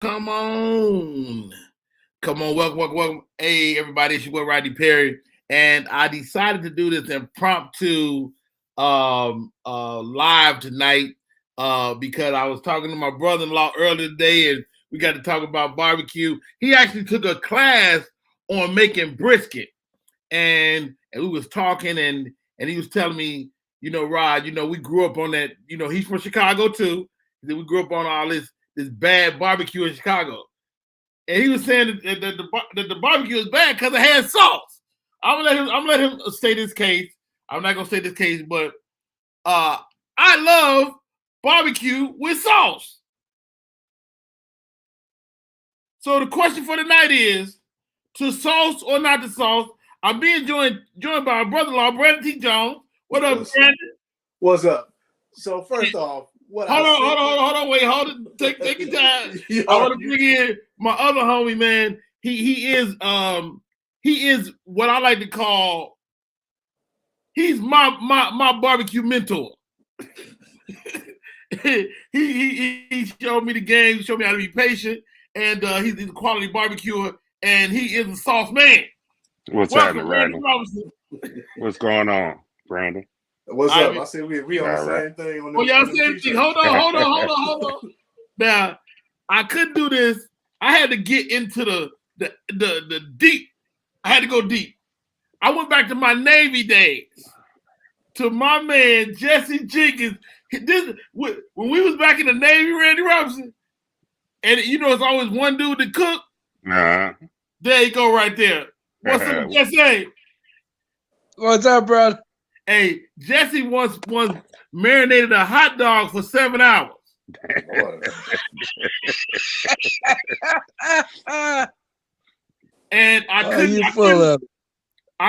Come on. Welcome. Hey, everybody, it's your boy Rodney Perry. And I decided to do this impromptu live tonight because I was talking to my brother-in-law earlier today and we got to talk about barbecue. He actually took a class on making brisket. And we was talking and he was telling me, Rod, we grew up on that, he's from Chicago too. We grew up on all this bad barbecue in Chicago. And he was saying that the barbecue is bad because it has sauce. I'm gonna let him state his case. I'm not gonna state this case, but I love barbecue with sauce. So the question for tonight is, to sauce or not to sauce? I'm being joined by my brother-in-law, Brandon T. Jones. What up, Brandon? What's up? So first off, hold on, wait, hold it. Take your time. I want to bring in my other homie, man. He is what I like to call, he's my barbecue mentor. he showed me the game, he showed me how to be patient, and he's a quality barbecuer, and he is a sauce man. What's happening, Rodney? What's going on, Brandon? What's up? I said we on the same thing. On y'all same thing. Hold on. Now, I couldn't do this. I had to get into the deep. I had to go deep. I went back to my Navy days, to my man Jesse Jenkins. When we was back in the Navy, Randy Robinson, and it's always one dude to cook. Nah. There you go, right there. What's up, Jesse? What's up, bro? Hey, Jesse once marinated a hot dog for 7 hours. And I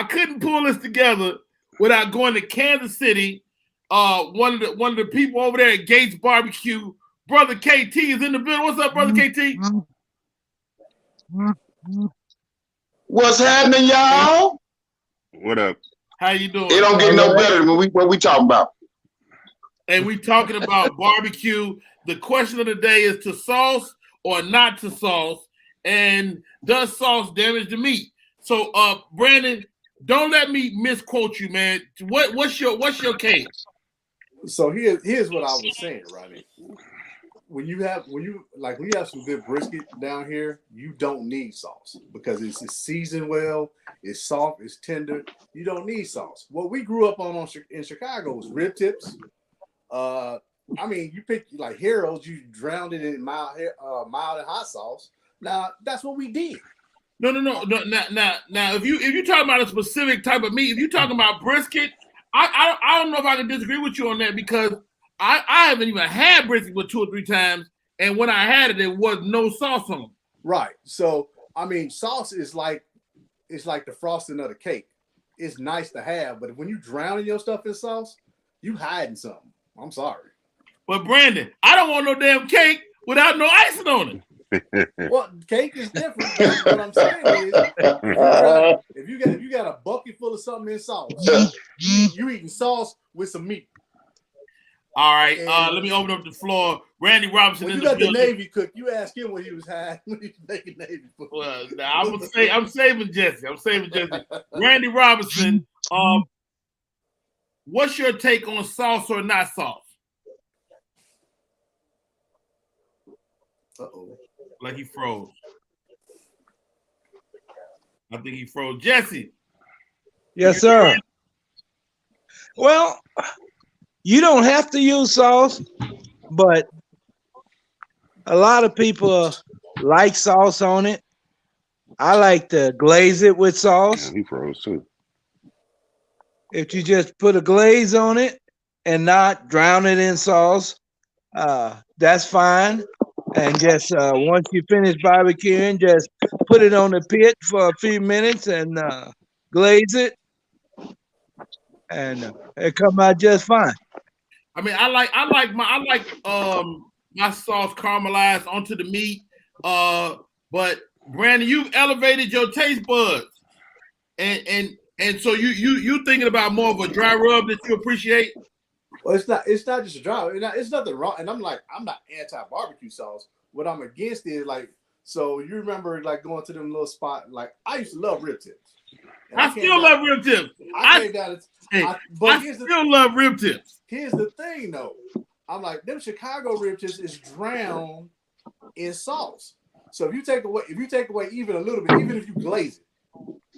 couldn't pull this together without going to Kansas City. One of the people over there at Gates Barbecue, Brother KT, is in the building. What's up, Brother KT? What's happening, y'all? What up? How you doing? It don't get no better than what we talking about. And we talking about barbecue. The question of the day is, to sauce or not to sauce, and does sauce damage the meat? So, Brandon, don't let me misquote you, man. What's your case? So here's what I was saying, Rodney. When you have some good brisket down here, you don't need sauce because it's seasoned well, it's soft, it's tender. You don't need sauce. What we grew up on in Chicago was rib tips. You pick like Harold's, you drowned it in mild and hot sauce. Now that's what we did. No. Now, if you talking about a specific type of meat, if you're talking about brisket, I don't know if I can disagree with you on that, because I haven't even had brisket but 2 or 3 times, and when I had it, there was no sauce on it. Right. So sauce is it's like the frosting of the cake. It's nice to have, but when you drowning your stuff in sauce, you hiding something. I'm sorry. But Brandon, I don't want no damn cake without no icing on it. Well, cake is different. What I'm saying is, if you got a bucket full of something in sauce, you eating sauce with some meat. All right, let me open up the floor. Randy Robinson. When you got the Navy cook, you ask him what he was having when he was making Navy food. Well, now I'm saving Jesse. Randy Robinson. What's your take on sauce or not sauce? Like he froze. I think he froze. Jesse. Yes, sir. Well, you don't have to use sauce, but a lot of people like sauce on it. I like to glaze it with sauce. Yeah, he froze too. If you just put a glaze on it and not drown it in sauce, that's fine. And just once you finish barbecuing, just put it on the pit for a few minutes and glaze it, and it come out just fine. I mean, I like my sauce caramelized onto the meat. But Brandon, you've elevated your taste buds, and so you thinking about more of a dry rub that you appreciate. Well, it's not just a dry. It's nothing wrong. And I'm not anti-barbecue sauce. what I'm against is like, so you remember like going to them little spot, like I used to love rib tips. And I still love rib tips. I came down I still love rib tips. Here's the thing though. I'm like, them Chicago rib tips is drowned in sauce. So if you take away even a little bit, even if you glaze it,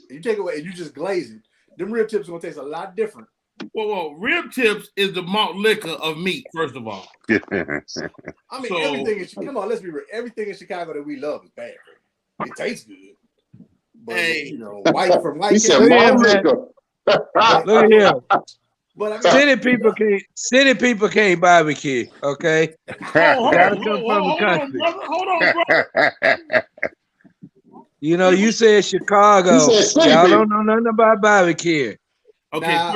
you take away and you just glaze it, them rib tips are gonna taste a lot different. Well, rib tips is the malt liquor of meat, first of all. I mean, everything in come on, let's be real. Everything in Chicago that we love is bad. It tastes good. But you know, white he said malt liquor. Look at here. But I mean, city people can't barbecue, okay? Gotta come from the country. Hold on, brother. You know, you said Chicago. Y'all don't know nothing about barbecue. Okay,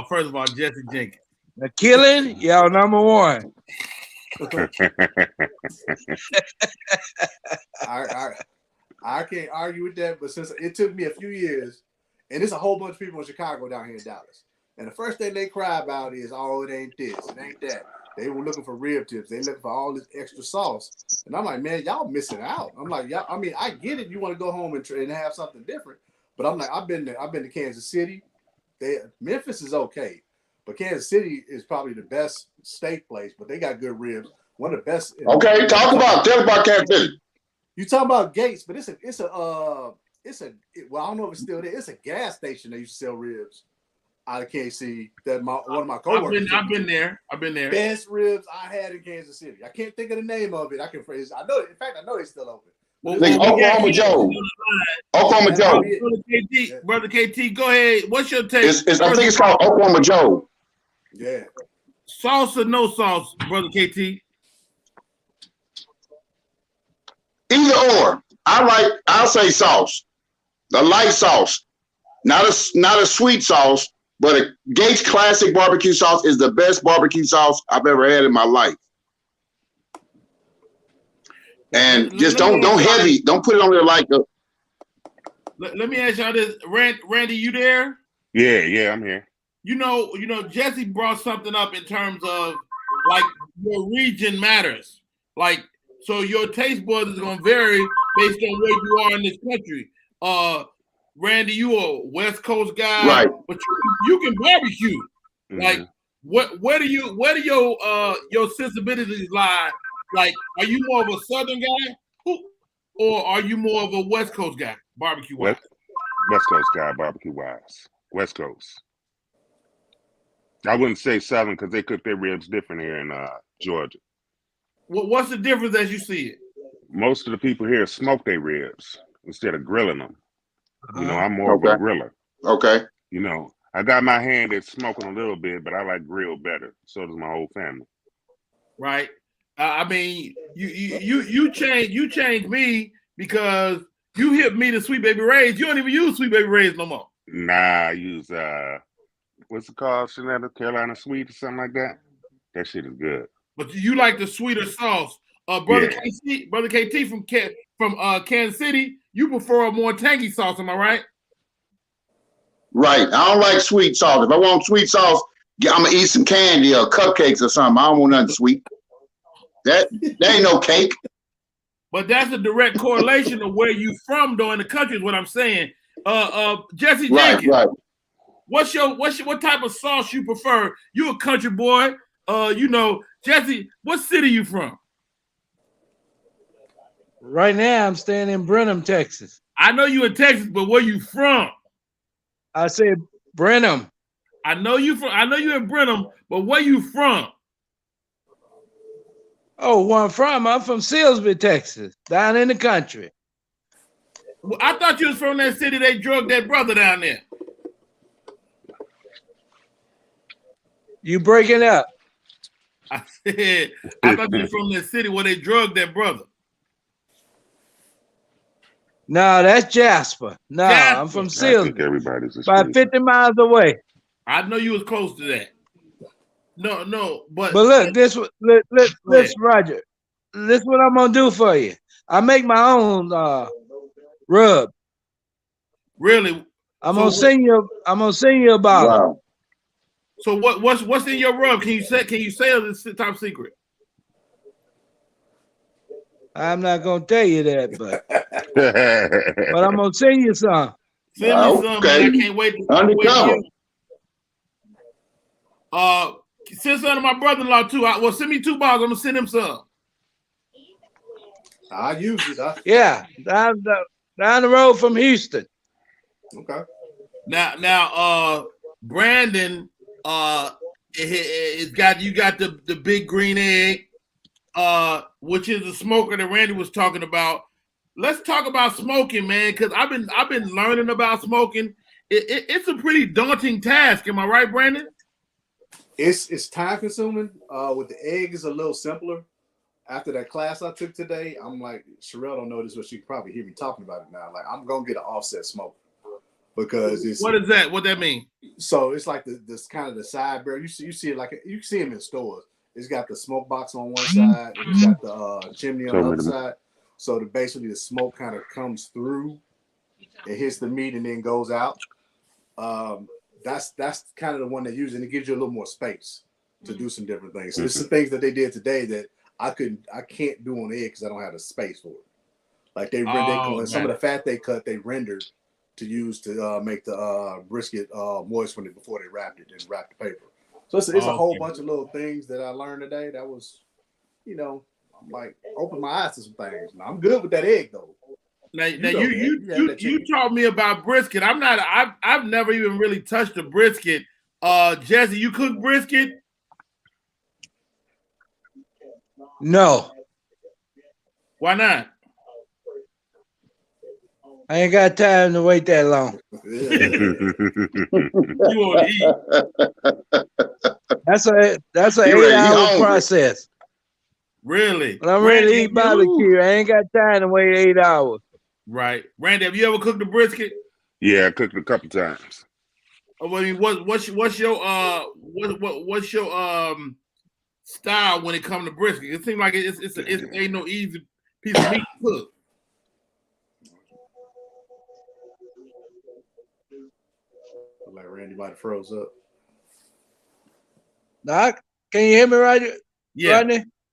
first of all, Jesse Jenkins. The killing, y'all number one. I can't argue with that, but since it took me a few years, and there's a whole bunch of people in Chicago down here in Dallas, and the first thing they cry about is, oh, it ain't this, it ain't that. They were looking for rib tips. They looking for all this extra sauce. And I'm like, man, y'all missing out. I'm like, y'all, I mean, I get it. You want to go home and have something different. But I'm like, I've been to Kansas City. Memphis is okay. But Kansas City is probably the best steak place, but they got good ribs. One of the best. Okay, tell about Kansas City. You talking about Gates, but well, I don't know if it's still there. It's a gas station that used to sell ribs out of KC. That one of my coworkers. I've been there. Best ribs I had in Kansas City. I can't think of the name of it. I can phrase. I know. In fact, I know they're still open. Oklahoma Joe. Brother KT, go ahead. What's your take? I think it's called Oklahoma Joe. Yeah. Sauce or no sauce, Brother KT? Either or. I'll say sauce. A light sauce. Not a sweet sauce, but a Gates Classic barbecue sauce is the best barbecue sauce I've ever had in my life. And just don't put it on there like a. Let me ask y'all this, Randy, you there? Yeah, I'm here. You know, Jesse brought something up in terms of like your region matters. Like, so your taste buds is gonna vary based on where you are in this country. Randy, you a West Coast guy, right? But you can barbecue. Mm-hmm. Like, where do your sensibilities lie? Like, are you more of a Southern guy, or are you more of a West Coast guy, barbecue wise? West Coast guy, barbecue wise. West Coast. I wouldn't say Southern because they cook their ribs different here in Georgia. What's the difference as you see it? Most of the people here smoke their ribs instead of grilling them. You know, I'm more of a griller. Okay. You know, I got my hand at smoking a little bit, but I like grill better. So does my whole family. Right. I mean, you changed me because you hit me to Sweet Baby Ray's. You don't even use Sweet Baby Ray's no more. Nah, I use what's it called? Carolina Sweet or something like that. That shit is good. But you like the sweeter sauce. Brother KT from Kansas City, you prefer a more tangy sauce, am I right? Right. I don't like sweet sauce. If I want sweet sauce, I'm gonna eat some candy or cupcakes or something. I don't want nothing sweet. That ain't no cake. But that's a direct correlation of where you from, though, in the country is what I'm saying. Jesse Jenkins, right. What type of sauce you prefer? You a country boy. Jesse, what city you from? Right now, I'm staying in Brenham, Texas. I know you in Texas, but where you from? I said Brenham. I know you in Brenham, but where you from? Oh, where I'm from Silsbee, Texas, down in the country. Well, I thought you was from that city they drugged that brother down there. You breaking up? I said, I thought you was from that city where they drugged that brother. No, that's Jasper. No, I'm from Silsbee. Everybody's about 50 miles away. I know you was close to that. No, but look, Roger. This is what I'm gonna do for you. I make my own rub. Really? I'm gonna send you a bottle. Wow. So what's in your rub? Can you say this top secret? I'm not gonna tell you that, but I'm gonna send you some. Send me some, Okay. man. I can't wait to Undercover. send some to my brother-in-law too. Well, send me 2 bottles. I'm gonna send him some. I use it. Yeah, down the road from Houston. Okay. Now, Brandon, you got the big green egg, which is the smoker that Randy was talking about. Let's talk about smoking, man, because I've been learning about smoking. It's a pretty daunting task. Am I right, Brandon? It's time consuming. With the egg, is a little simpler. After that class I took today, I'm like, Sherelle don't know this, but she can probably hear me talking about it now. Like, I'm gonna get an offset smoker because it's what is that? What that mean? So it's like this kind of the side barrel. You see it like you can see them in stores. It's got the smoke box on one side, and it's got the chimney on the other side. So basically the smoke kind of comes through, it hits the meat, and then goes out. That's kind of the one they use, and it gives you a little more space to do some different things. So there's some things that they did today that I can't do on egg because I don't have the space for it. Like some of the fat they cut, they rendered to use to make the brisket moist before they wrapped it and wrapped the paper. So it's a whole bunch of little things that I learned today. That was, I'm like open my eyes to some things. Now, I'm good with that egg though. Now you taught me about brisket. I've never even really touched a brisket. Jesse, you cook brisket? No. Why not? I ain't got time to wait that long. You want to eat? That's an 8-hour process. Really? When I'm ready to eat barbecue, I ain't got time to wait 8 hours. Right. Randy, have you ever cooked a brisket? Yeah, I cooked it a couple times. I mean, what's your style when it comes to brisket? It seems like it ain't no easy piece of meat to cook. Like Randy might have froze up. Now, can you hear me, Rodney?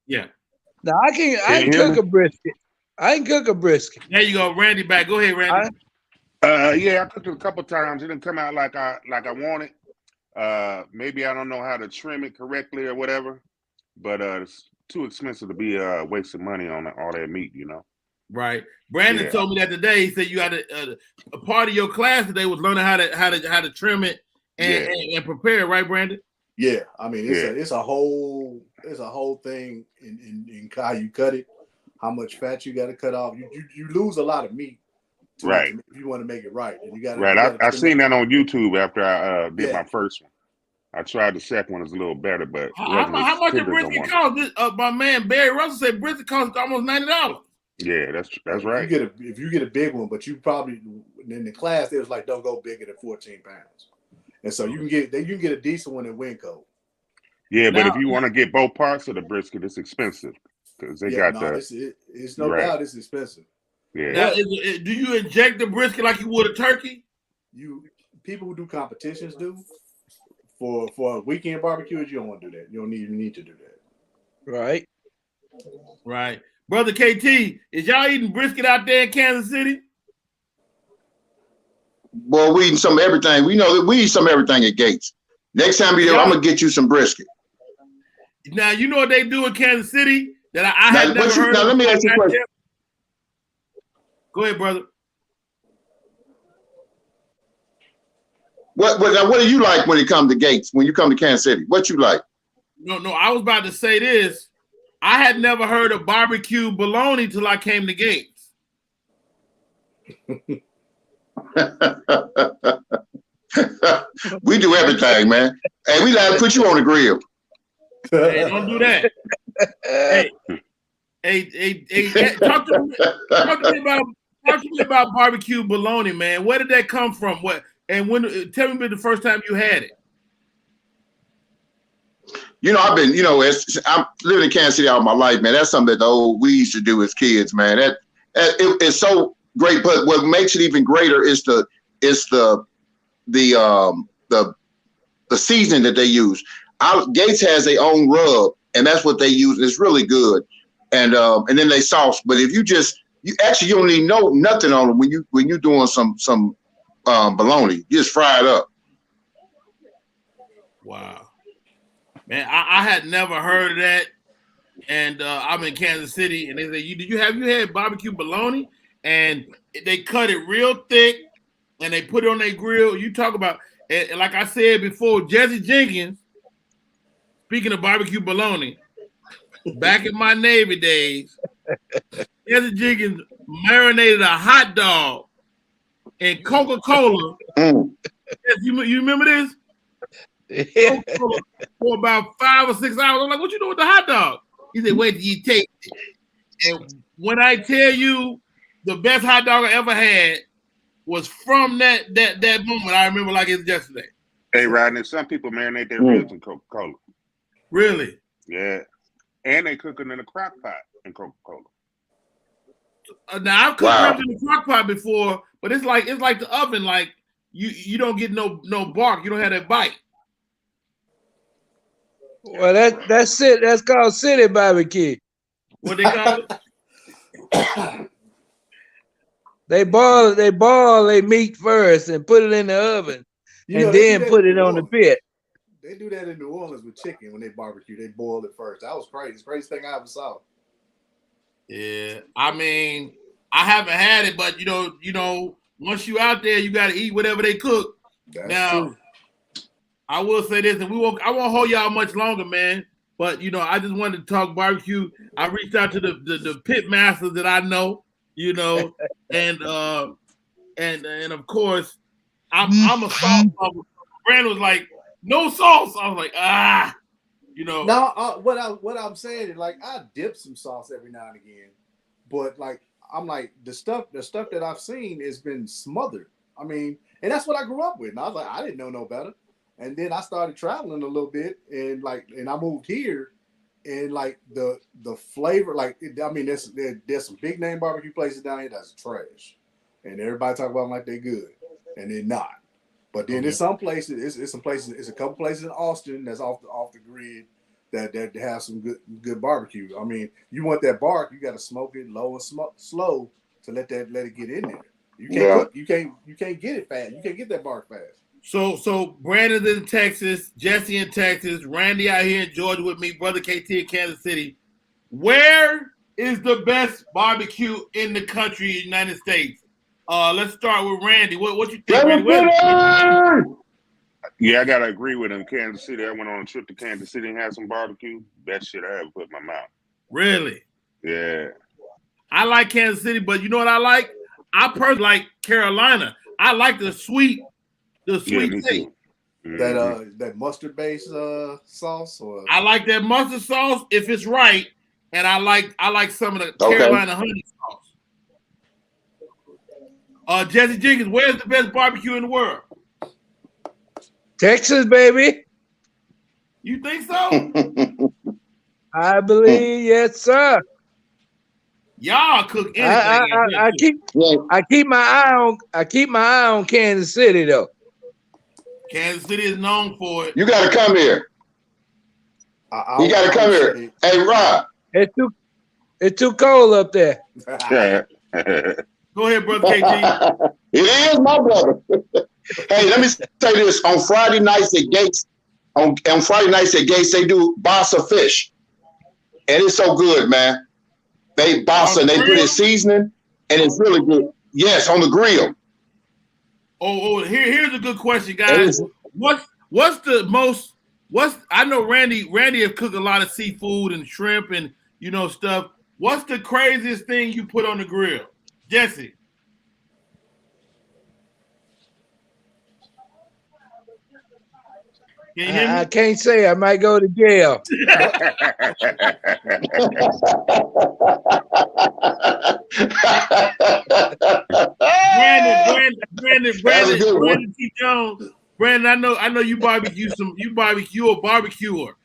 Yeah. Now I can cook a brisket. I can cook a brisket. There you go, Randy. Back. Go ahead, Randy. Yeah, I cooked it a couple times. It didn't come out like I wanted. Maybe I don't know how to trim it correctly or whatever. But it's too expensive to be wasting money on all that meat, Right. Brandon told me that today. He said you had a part of your class today was learning how to trim it and prepare it, right, Brandon? Yeah, I mean it's a whole thing in how you cut it, how much fat you got to cut off. You lose a lot of meat, right? If you want to make it right, and you got right. I seen that on YouTube after I did my first one. I tried the second one; it's a little better, but how much a brisket cost? My man Barry Russell said brisket cost almost $90. Yeah, that's right. If you get a big one, but you probably in the class they was like don't go bigger than 14 pounds, and so you can get a decent one in Winco. Yeah, but if you want to get both parts of the brisket, it's expensive because they got it's no doubt it's expensive. Yeah. Now, do you inject the brisket like you would a turkey? People who do competitions do. For a weekend barbecues, you don't want to do that. You don't need to do that. Right. Right. Brother KT, is y'all eating brisket out there in Kansas City? Well, we eating some of everything. We know that we eat some of everything at Gates. Next time you're there, I'm gonna get you some brisket. Now you know what they do in Kansas City that I had never heard. Now let me ask you a question. Go ahead, brother. What do you like when it comes to Gates? When you come to Kansas City, what you like? No, I was about to say this. I had never heard of barbecue bologna till I came to Gates. We do everything, man. Hey, we gotta put you on the grill. Hey, don't do that. Hey, talk to me about barbecue bologna, man. Where did that come from? What? And when? Tell me the first time you had it. I've been, I'm living in Kansas City all my life, man. That's something that we used to do as kids, man. It's so great. But what makes it even greater is the seasoning that they use. Gates has their own rub, and that's what they use. It's really good. and then they sauce. But if you don't need nothing on them when you're doing some bologna. You just fry it up. Wow, man, I had never heard of that, and I'm in Kansas City, and they say, you had barbecue bologna, and they cut it real thick, and they put it on their grill. You talk about, and like I said before, Jesse Jenkins. Speaking of barbecue bologna, back in my Navy days, Jesse Jenkins marinated a hot dog in Coca-Cola. Mm. Yes, you remember this? Coca-Cola for about 5 or 6 hours. I'm like, what you doing with the hot dog? He said, wait till you taste it. And when I tell you the best hot dog I ever had was from that moment. I remember like it's yesterday. Hey, Rodney, some people marinate their ribs in Coca-Cola. Really? Yeah. And they cook them in a crock pot in Coca-Cola. Now I've cooked ribs in the crock pot before, but it's like the oven. Like you don't get no bark. You don't have that bite. Well, that's it. That's called city barbecue. What they call it? They boil their meat first and put it in the oven, and then put it on the pit. They do that in New Orleans with chicken when they barbecue. They boil it first. That was crazy. It's the craziest thing I ever saw. Yeah, I mean, I haven't had it, but you know, once you out there, you got to eat whatever they cook. That's true. I will say this, and I won't hold y'all much longer, man. But I just wanted to talk barbecue. I reached out to the pit masters that I know, and of course, I'm a sauce lover. Brandon was like, no sauce. I was like, No, what I'm saying is, like, I dip some sauce every now and again, but like I'm like the stuff that I've seen has been smothered. I mean, and that's what I grew up with. And I was like, I didn't know no better. And then I started traveling a little bit, and I moved here, and like the flavor, like I mean, there's some big name barbecue places down here that's trash, and everybody talk about them like they're good, and they're not. But then there's some places, it's a couple places in Austin that's off the grid that have some good barbecue. I mean, you want that bark, you got to smoke it low and slow to let it get in there. You can't cook, you can't get it fast. You can't get that bark fast. So Brandon's in Texas, Jesse in Texas, Randy out here in Georgia with me, brother KT in Kansas City. Where is the best barbecue in the country, United States? Let's start with Randy. What you think, Randy? Yeah, I gotta agree with him. Kansas City. I went on a trip to Kansas City and had some barbecue. Best shit I ever put in my mouth. Really? Yeah. I like Kansas City, but you know what I like? I personally like Carolina. I like the sweet taste. That mustard based sauce, or I like that mustard sauce if it's right, and I like some of the Carolina honey sauce. Jesse Jenkins, where's the best barbecue in the world? Texas, baby. You think so? I believe, yes, sir. Y'all cook anything. I keep my eye on Kansas City though. Kansas City is known for it. You got to come here. You got to come here. Hey, Rob. It's too cold up there. Go ahead, brother KG. It is, my brother. Hey, let me say this. On Friday nights at Gates, they do Bassa fish. And it's so good, man. They Bassa, and they put in seasoning, and it's really good. Yes, on the grill. Here's a good question, guys. I know Randy have cooked a lot of seafood and shrimp and stuff. What's the craziest thing you put on the grill? Jesse. I can't say. I might go to jail. Brandon T. Jones. Brandon, I know you barbecue a barbecuer.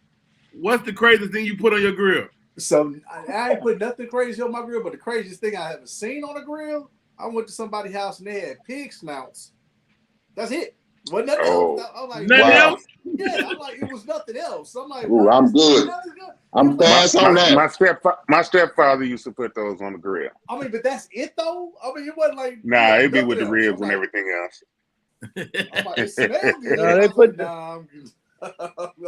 What's the craziest thing you put on your grill? So I ain't put nothing crazy on my grill, but the craziest thing I haven't seen on a grill, I went to somebody's house and they had pig snouts. That's it. Wasn't nothing Oh. else. I'm like, Nothing Wow. else? yeah, I'm like, it was nothing else. I'm like, Ooh, what? I'm good. Nothing good. I'm He was like, fast on that. My stepfather used to put those on the grill. I mean, but that's it though. I mean, it wasn't like Nah, it'd be nothing with the else. ribs I'm and like, everything else. I'm like, it smells good. No, I they was put like, the- nah, I'm good.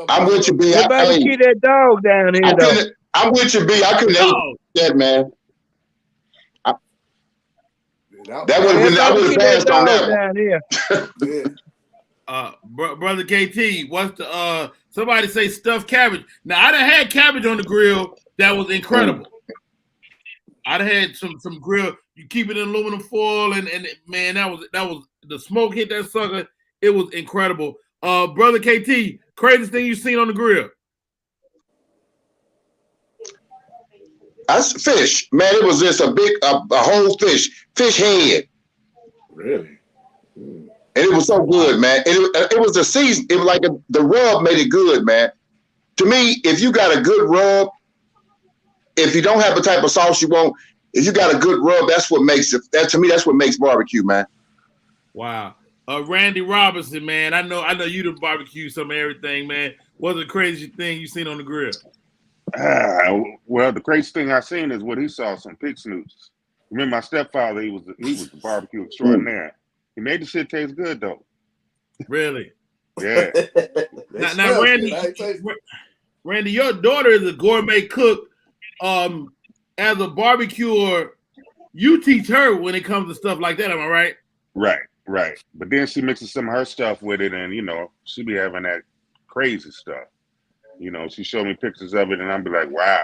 I'm with you, B. They Hey, barbecue that dog down here, I though. couldn't. I'm with you, B. I couldn't No. eat that, man. That Yeah, would they have been. I would barbecue have that passed on dog that one. down here. Yeah. Brother KT, what's the somebody say stuffed cabbage? Now I done had cabbage on the grill that was incredible. I done had some grill. You keep it in aluminum foil, and man, that was the smoke hit that sucker. It was incredible. Brother KT, craziest thing you seen on the grill? That's fish, man. It was just a whole fish head, Really? and it was so good, man. It was the season. It was like the rub made it good, man. To me, if you got a good rub, if you don't have the type of sauce you want, if you got a good rub, that's what makes it. That to me, that's what makes barbecue, man. Wow. Randy Robinson, man. I know you done barbecue some of everything, man. What's the craziest thing you seen on the grill? Well, the crazy thing I seen is what he saw, some pig snoots. Remember, my stepfather, he was the barbecue extraordinaire. He made the shit taste good though. Really? Yeah. now Randy, your daughter is a gourmet cook. As a barbecuer, you teach her when it comes to stuff like that. Am I right? Right. But then she mixes some of her stuff with it, and she be having that crazy stuff. She showed me pictures of it, and I'd be like, wow.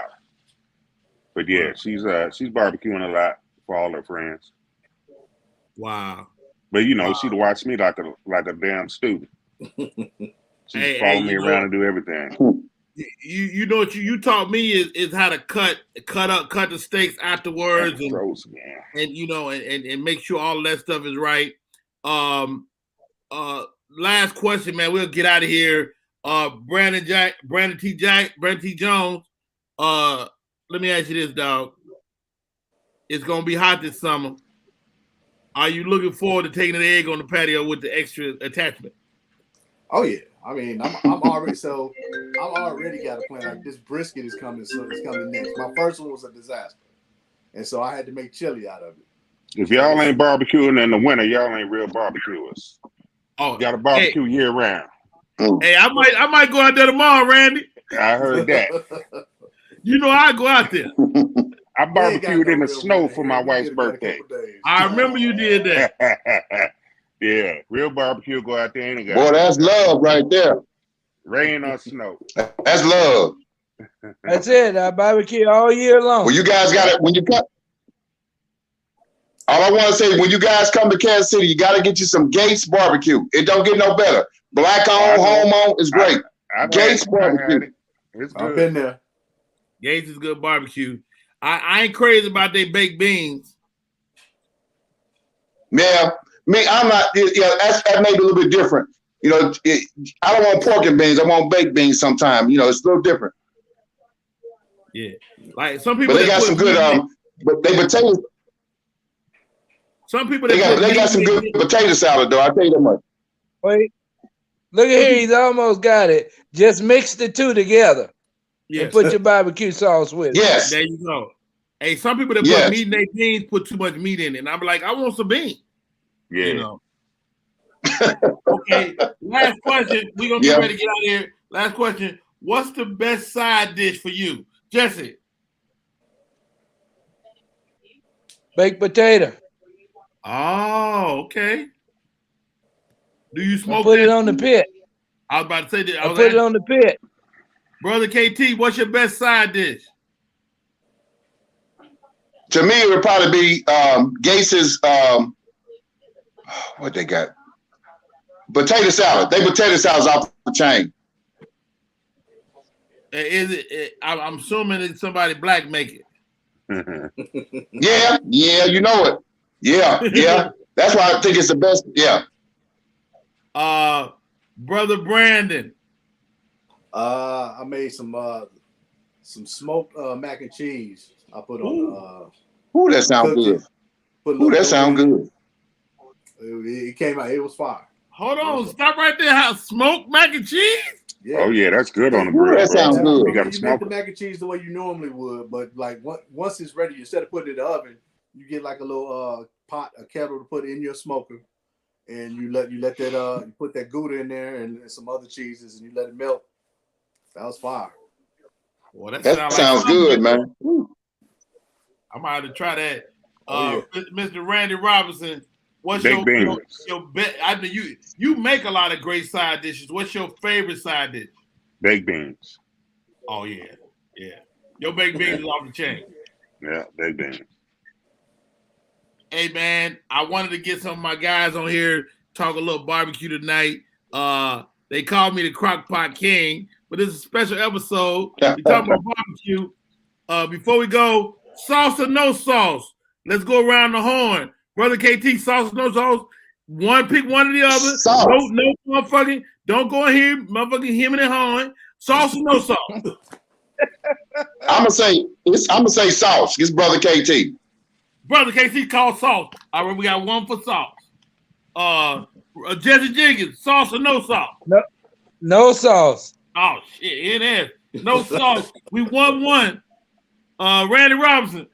But yeah, she's barbecuing a lot for all her friends. Wow. But she'd watch me like a damn student. She'd follow me around and do everything. You know what you taught me is how to cut the steaks afterwards, and make sure all of that stuff is right. Last question, man. We'll get out of here. Brandon T. Jones. Let me ask you this, dog. It's gonna be hot this summer. Are you looking forward to taking an egg on the patio with the extra attachment? Oh yeah. I mean, I'm already got a plan. Like this brisket is coming, so it's coming next. My first one was a disaster, and so I had to make chili out of it. If y'all ain't barbecuing in the winter, y'all ain't real barbecuers. Oh, you got to barbecue year round. Hey, I might go out there tomorrow, Randy. I heard that. I go out there. I barbecued in the snow for my wife's birthday. I remember you did that. Yeah, real barbecue. Go out there and boy, that's love right there. Rain or snow. That's love. That's it. I barbecue all year long. Well, you guys got it when you cut. All I want to say, when you guys come to Kansas City, you got to get you some Gates barbecue. It don't get no better. Black on, home on is great. Gates barbecue. It's good. I've been there. Gates is good barbecue. I ain't crazy about they baked beans. Yeah, me, I'm not. That may be a little bit different. I don't want pork and beans. I want baked beans sometimes. It's a little different. Yeah, like some people. But they got some good. But they potatoes. Some people they got some good potato salad though. I'll tell you that much. Wait, look at here. He's almost got it. Just mix the two together. Yeah. And put your barbecue sauce with it. Yes. There you go. Hey, some people that put meat in their beans put too much meat in it. And I'm like, I want some beans. Yeah. Okay. Last question. We're gonna get ready to get out of here. Last question. What's the best side dish for you, Jesse? Baked potato. Oh, okay. Do you smoke? Put it on the pit. I was about to say that. I put it on the pit. Brother KT, what's your best side dish? To me, it would probably be Gates' what they got? Potato salad. They potato salads off the chain. Is it? I'm assuming it's somebody black make it. Yeah, you know it. Yeah. That's why I think it's the best. Yeah. Brother Brandon. I made some smoked mac and cheese. I put on. That sounds good. That sounds good. It came out. It was fire. Hold on, stop right there. How smoked mac and cheese? Yeah. Oh yeah, that's good on the Ooh, grill, that bro. sounds good. You got to You smoke make the it. mac and cheese the way you normally would, but like once it's ready, instead of putting it in the oven, you get like a little pot, a kettle to put in your smoker, and you let that you put that Gouda in there and some other cheeses, and you let it melt. That was fire. Well, That sound sounds something. good, man. I might have to try that. Oh, Mr. Randy Robinson, what's Baked beans. your bet? I know you make a lot of great side dishes. What's your favorite side dish? Baked beans. Oh yeah. Your baked beans is off the chain. Yeah, baked beans. Hey man, I wanted to get some of my guys on here talk a little barbecue tonight. They called me the CrockPot King, but this is a special episode. We talk about barbecue. Before we go, sauce or no sauce? Let's go around the horn. Brother KT, sauce or no sauce? Pick one or the other. Sauce. No motherfucking. Don't go in here, motherfucking him and horn. Sauce or no sauce? I'm gonna say sauce. It's brother KT. Brother KT called sauce. All right, we got one for sauce. Jesse Jenkins, sauce or no sauce? No sauce. Oh shit, it is. No sauce. We won. Randy Robinson.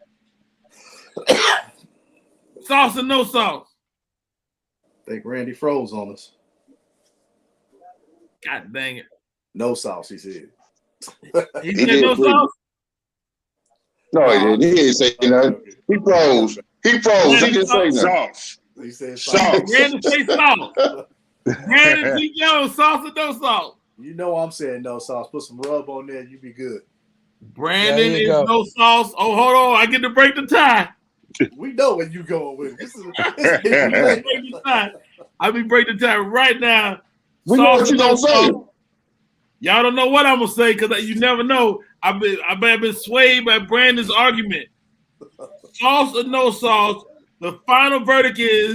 Sauce or no sauce? I think Randy froze on us. God dang it. No sauce, he said. He He said did no freeze. sauce? No, he didn't. He didn't say nothing. He froze. He didn't say nothing. Sauce. He said Sauce. Randy say sauce. Randy G. Jones, sauce or no sauce? You know I'm saying no sauce. Put some rub on there, you be good. Brandon There you is go. no sauce. Oh, hold on. I get to break the tie. We know where you going with it. Break the tie. I be breaking the tie right now. We know what Sauce you or no gonna say. sauce? Y'all don't know what I'm gonna say because you never know. I've been swayed by Brandon's argument. Sauce or no sauce? The final verdict is